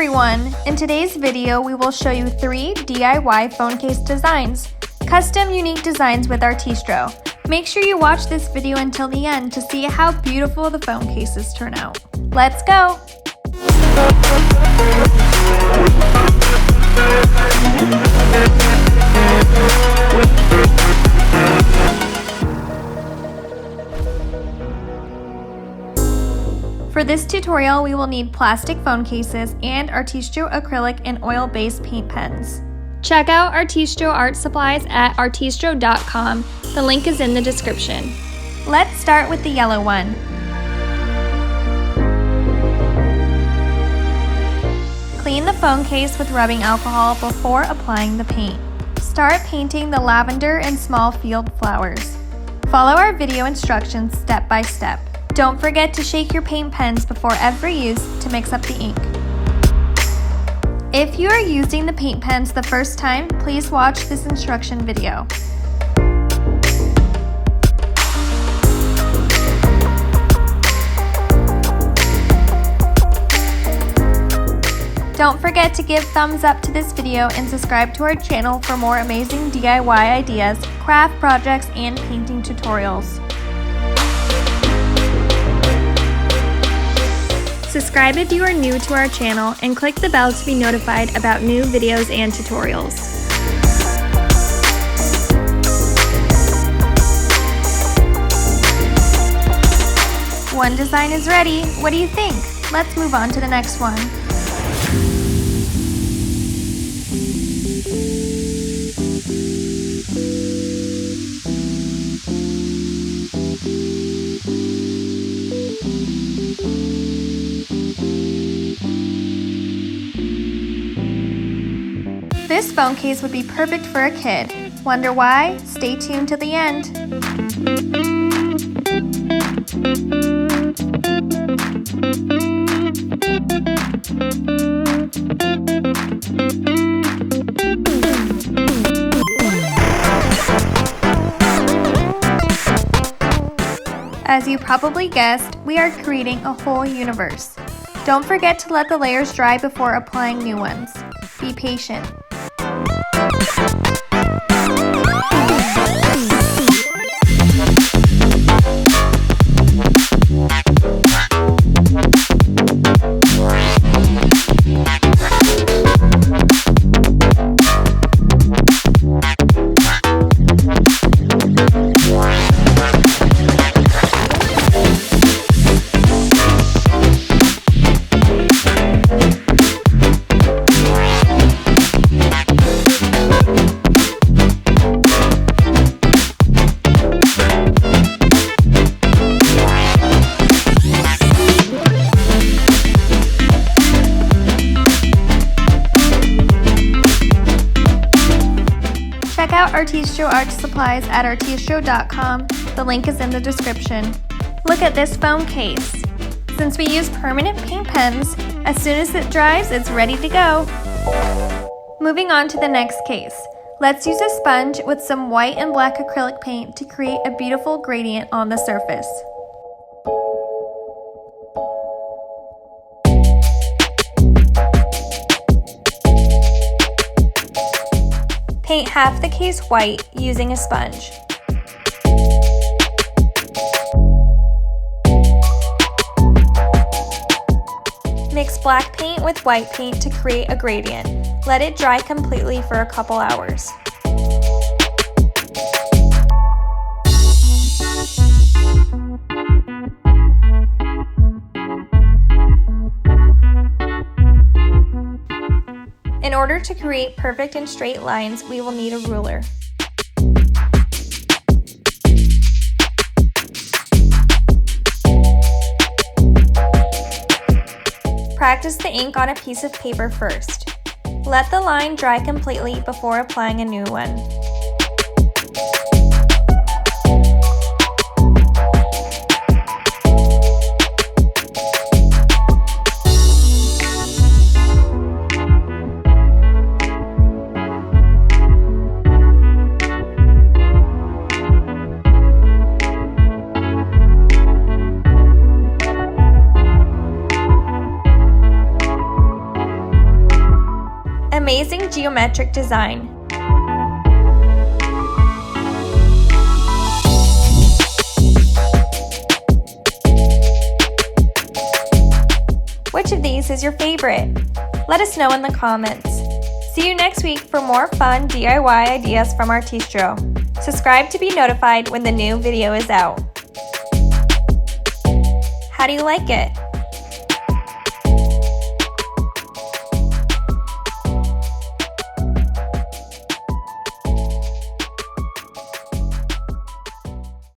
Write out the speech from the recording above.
everyone! In today's video, we will show you 3 DIY phone case designs. Custom unique designs with Artistro. Make sure you watch this video until the end to see how beautiful the phone cases turn out. Let's go! For this tutorial, we will need plastic phone cases and Artistro acrylic and oil-based paint pens. Check out Artistro art supplies at artistro.com. The link is in the description. Let's start with the yellow one. Clean the phone case with rubbing alcohol before applying the paint. Start painting the lavender and small field flowers. Follow our video instructions step by step. Don't forget to shake your paint pens before every use to mix up the ink. If you are using the paint pens the first time, please watch this instruction video. Don't forget to give thumbs up to this video and subscribe to our channel for more amazing DIY ideas, craft projects, and painting tutorials. Subscribe if you are new to our channel and click the bell to be notified about new videos and tutorials. One design is ready. What do you think? Let's move on to the next one. This phone case would be perfect for a kid. Wonder why? Stay tuned to the end. As you probably guessed, we are creating a whole universe. Don't forget to let the layers dry before applying new ones. Be patient. Check out Artistro art supplies at artistro.com. The link is in the description. Look at this phone case. Since we use permanent paint pens, as soon as it dries, it's ready to go. Moving on to the next case. Let's use a sponge with some white and black acrylic paint to create a beautiful gradient on the surface. Paint half the case white using a sponge. Mix black paint with white paint to create a gradient. Let it dry completely for a couple hours. In order to create perfect and straight lines, we will need a ruler. Practice the ink on a piece of paper first. Let the line dry completely before applying a new one. amazing geometric design. Which of these is your favorite? Let us know in the comments. See you next week for more fun DIY ideas from Artistro. Subscribe to be notified when the new video is out. How do you like it?